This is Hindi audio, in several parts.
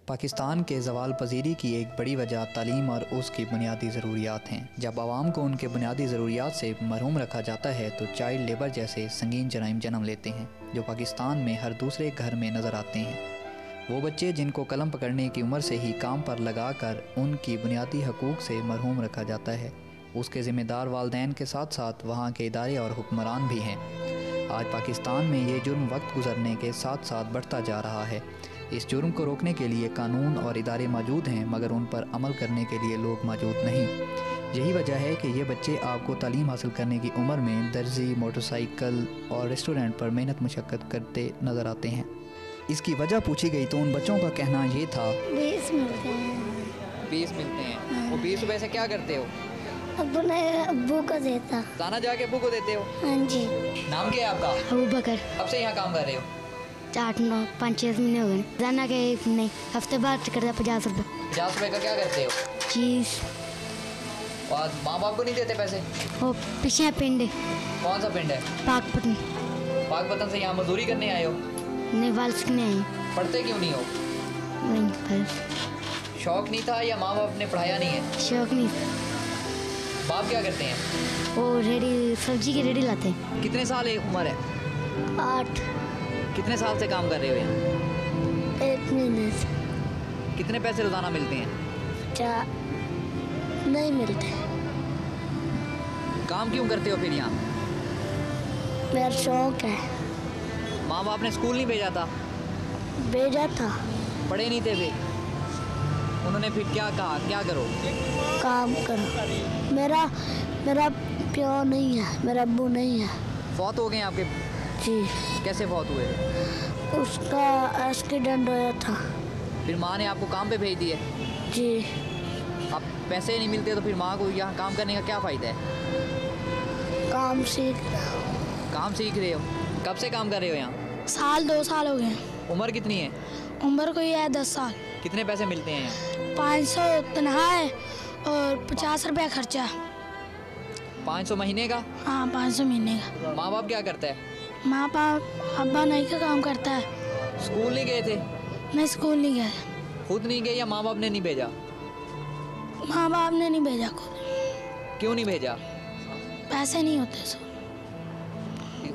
पाकिस्तान के ज़वाल पजीरी की एक बड़ी वजह तालीम और उसकी बुनियादी ज़रूरियात हैं। जब आवाम को उनके बुनियादी ज़रूरियात से महरूम रखा जाता है तो चाइल्ड लेबर जैसे संगीन जराइम जन्म लेते हैं जो पाकिस्तान में हर दूसरे घर में नज़र आते हैं। वो बच्चे जिनको कलम पकड़ने की उम्र से ही काम पर लगा कर उनकी बुनियादी हकूक़ से महरूम रखा जाता है, उसके ज़िम्मेदार वालिदैन के साथ साथ वहाँ के इदारे और हुक्मरान भी हैं। आज पाकिस्तान में ये जुर्म वक्त गुजरने के साथ साथ बढ़ता जा रहा है। इस जुर्म को रोकने के लिए कानून और इदारे मौजूद हैं मगर उन पर अमल करने के लिए लोग मौजूद नहीं। यही वजह है कि ये बच्चे आपको तालीम हासिल करने की उम्र में दर्जी, मोटरसाइकिल और रेस्टोरेंट पर मेहनत मशक्क़त करते नज़र आते हैं। इसकी वजह पूछी गई तो उन बच्चों का कहना ये था 20 मिलते हैं। 20 मिलते हैं। वो 20 रुपये से क्या करते हो? अब्बू को देता। दाना जाके अब्बू को देते हो? हाँ जी। नाम क्या है आपका? अबू बकर। कब से यहाँ काम कर रहे हो? 5-6 महीने हो गए। दाना के नहीं, हफ्ते बाद करता 50 रुपये। 50 रुपये का क्या करते हो? चीज़। और माँ बाप को नहीं देते पैसे? वो पीछे पिंड है। कौन सा पिंड है? पाकपतन। पाकपतन से यहाँ मजदूरी करने आए हो? नहीं, वाल सीखने आई। पढ़ते क्यों नहीं हो? नहीं, बस शौक नहीं था या माँ बाप ने पढ़ाया नहीं है? शौक नहीं। बाप क्या करते हैं? वो रेडी, सब्जी की रेडी लाते हैं। कितने साल उम्र है? 8। कितने साल से काम कर रहे हो यहाँ? 1 महीने से। कितने पैसे रोज़ाना मिलते हैं? 4 नहीं मिलते। काम क्यों करते हो फिर यहाँ? मेरा शौक है। माँ बाप ने स्कूल नहीं भेजा था? भेजा था। पढ़े नहीं थे फिर? उन्होंने फिर क्या कहा, क्या करो? काम करो। मेरा प्यो नहीं है, मेरा अब्बू नहीं है। फौत हो गए आपके? जी। कैसे फौत हुए? उसका एक्सीडेंट होया था। फिर माँ ने आपको काम पे भेज दिए? जी। अब पैसे नहीं मिलते तो फिर माँ को यहाँ काम करने का क्या फ़ायदा है? काम सीख रहे हो? कब से काम कर रहे हो यहाँ? 2 साल हो गए। उम्र कितनी है? उम्र कोई है 10 साल। कितने पैसे मिलते हैं यहाँ? 500 तनख्वाह है और 50 रुपया खर्चा। 500 महीने का? हाँ, 500 महीने का। माँ बाप क्या करता है? माँ बाप अब्बा नहीं का काम करता है। स्कूल नहीं गए थे? नहीं, स्कूल नहीं गए। खुद नहीं गए या माँ बाप ने नहीं भेजा? माँ बाप ने नहीं भेजा खुद। क्यों नहीं भेजा? पैसे नहीं होते सो।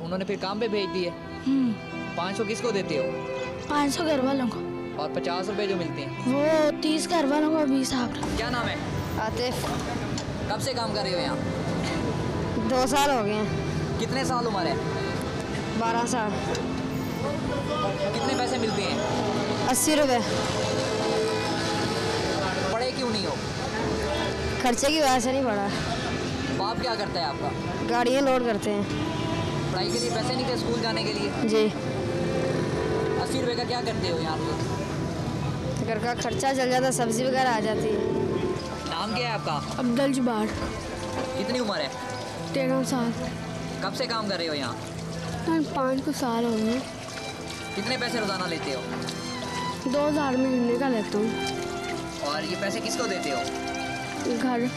उन्होंने फिर काम पे भेज दिए। 500 किसको देते हो? 500 घर वालों को। और 50 रुपए जो मिलते हैं? वो 30 घर वालों को 20 आप। क्या नाम है? आतिफ। कब से काम कर रहे हो यहाँ? 2 साल हो गए हैं। कितने साल उम्र है? 12 साल। कितने पैसे मिलते हैं? 80 रुपये। पढ़े क्यों नहीं हो? खर्चे की वजह से नहीं पड़ा। बाप क्या करता है आपका? गाड़ियाँ लोड करते हैं। पढ़ाई के लिए पैसे नहीं थे स्कूल जाने के लिए? जी। 80 रुपये का क्या करते हो यहाँ पे? घर का खर्चा चल जाता, सब्जी वगैरह आ जाती है। नाम क्या है आपका? अब्दुल जब्बार। कितनी उम्र है? 13 साल। कब से काम कर रहे हो यहाँ? 5 साल हो गए। कितने पैसे रोज़ाना लेते हो? 2000 महीने का लेता हूँ। और ये पैसे किसको देते हो? घर।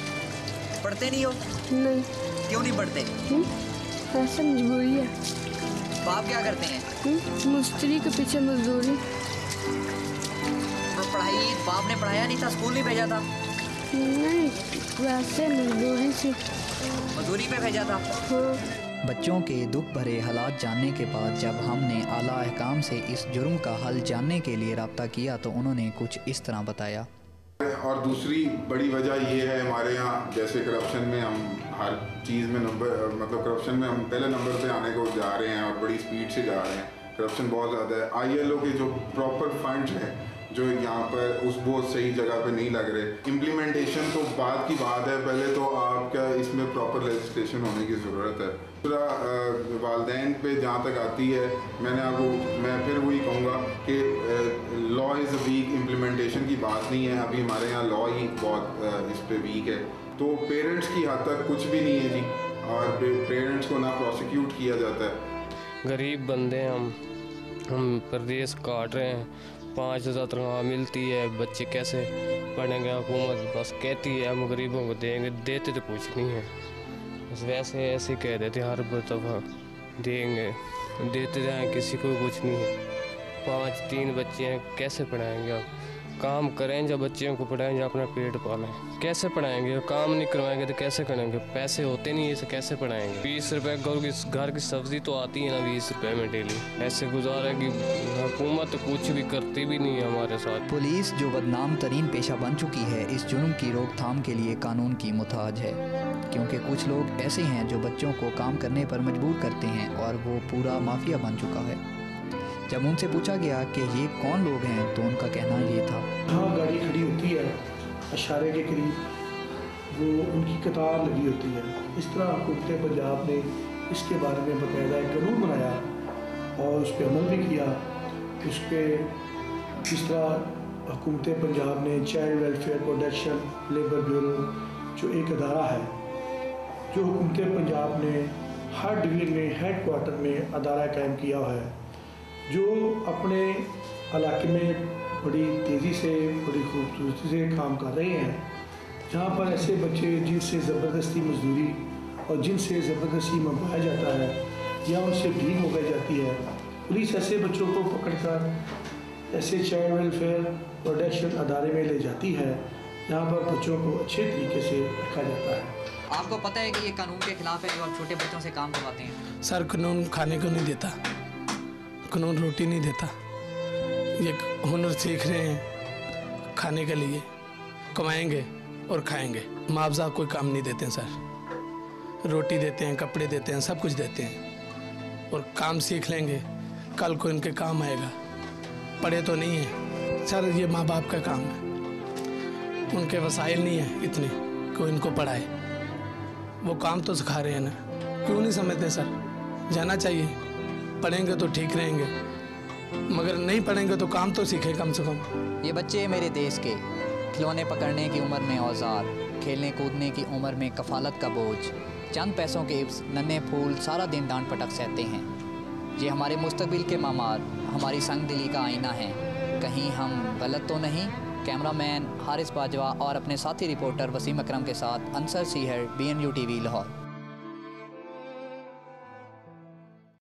पढ़ते नहीं हो? नहीं। क्यों नहीं पढ़ते? ऐसे मजबूरी है। बाप क्या करते हैं? मिस्त्री के पीछे मजदूरी। तो पढ़ाई बाप ने पढ़ाया नहीं था, स्कूल नहीं भेजा था? नहीं, वैसे मजदूरी से। मजदूरी पे भेजा था? हाँ। बच्चों के दुख भरे हालात जानने के बाद जब हमने आला अहकाम से इस जुर्म का हल जानने के लिए रब्ता किया तो उन्होंने कुछ इस तरह बताया। और दूसरी बड़ी वजह ये है हमारे यहाँ, जैसे करप्शन में हम हर चीज़ में करप्शन में हम पहले नंबर पे आने को जा रहे हैं और बड़ी स्पीड से जा रहे हैं। करप्शन बहुत ज़्यादा है। ILO के जो प्रॉपर फंड्स हैं जो यहाँ पर उस बहुत सही जगह पे नहीं लग रहे। इम्प्लीमेंटेशन तो बाद की बात है, पहले तो आपका इसमें प्रॉपर लेजिस्लेशन होने की ज़रूरत है। दूसरा वालिदैन पे जहाँ तक आती है, मैं फिर वही कहूँगा कि लॉ इज़ वीक, इम्प्लीमेंटेशन की बात नहीं है। अभी हमारे यहाँ लॉ ही बहुत इस पे वीक है, तो पेरेंट्स की हद तक कुछ भी नहीं है जी, और पेरेंट्स को ना प्रोसिक्यूट किया जाता है। गरीब बंदे हम परदेश काट रहे हैं। 5000 तनख्वाह मिलती है, बच्चे कैसे पढ़ेंगे? हुकूमत बस कहती है हम गरीबों को देंगे, देते तो कुछ नहीं है। बस वैसे ऐसे कह देते हर दफ़ा देंगे, देते जाएँ, किसी को कुछ नहीं है। 3 बच्चे हैं, कैसे पढ़ाएंगे आप? काम करें, जब बच्चियों को पढ़ाएं, जब अपना पेट पालें। कैसे पढ़ाएंगे? काम नहीं करवाएंगे तो कैसे करेंगे? पैसे होते नहीं, इसे कैसे पढ़ाएंगे? 20 रुपये घर की सब्ज़ी तो आती है ना 20 रुपये में डेली। ऐसे गुजारा कि हुकूमत कुछ भी करती भी नहीं है हमारे साथ। पुलिस जो बदनाम तरीन पेशा बन चुकी है, इस जुर्म की रोकथाम के लिए कानून की मुताज है, क्योंकि कुछ लोग ऐसे हैं जो बच्चों को काम करने पर मजबूर करते हैं और वो पूरा माफिया बन चुका है। जब उनसे पूछा गया कि ये कौन लोग हैं तो उनका कहना ये था। हाँ, गाड़ी खड़ी होती है अशारे के करीब, वो उनकी कतार लगी होती है। इस तरह हुकूमत पंजाब ने इसके बारे में बाकायदा एक कानून बनाया और उस पर अमल भी किया। उस पर जिस तरह हुकूमत पंजाब ने child welfare protection labour bureau जो एक अदारा है, जो हुकूमत पंजाब ने हर डिवीज़न में हेड क्वार्टर में अदारा कायम किया है, जो अपने इलाके में बड़ी तेज़ी से, बड़ी खूबसूरती से काम कर रहे हैं। जहाँ पर ऐसे बच्चे जिनसे ज़बरदस्ती मजदूरी और जिनसे ज़बरदस्ती मंगवाया जाता है या उनसे भीख मंगाई जाती है, पुलिस ऐसे बच्चों को पकड़कर ऐसे चाइल्ड वेलफेयर प्रोटेक्शन अदारे में ले जाती है, जहाँ पर बच्चों को अच्छे तरीके से रखा जाता है। आपको पता है कि ये कानून के खिलाफ है जो आप छोटे बच्चों से काम करवाते हैं? सर, कानून खाने को नहीं देता, कानून रोटी नहीं देता। ये हुनर सीख रहे हैं खाने के लिए, कमाएंगे और खाएंगे। मुआवजा कोई काम नहीं देते हैं सर, रोटी देते हैं, कपड़े देते हैं, सब कुछ देते हैं। और काम सीख लेंगे, कल को इनके काम आएगा। पढ़े तो नहीं है सर, ये माँ बाप का काम है, उनके वसाइल नहीं है इतने कोई इनको पढ़ाए। वो काम तो सिखा रहे हैं ना, क्यों नहीं समझते सर? जाना चाहिए, पढ़ेंगे तो ठीक रहेंगे, मगर नहीं पढ़ेंगे तो काम तो सीखें कम से कम। ये बच्चे मेरे देश के, खिलौने पकड़ने की उम्र में औजार, खेलने कूदने की उम्र में कफालत का बोझ, चंद पैसों के इब्स, नन्हे फूल सारा दिन डांट पटक सहते हैं। ये हमारे मुस्तकबिल के मामार, हमारी संग दिली का आईना है। कहीं हम गलत तो नहीं? कैमरामैन हारिस बाजवा और अपने साथी रिपोर्टर वसीम अकरम के साथ अंसर सीहर, BNU TV लाहौर।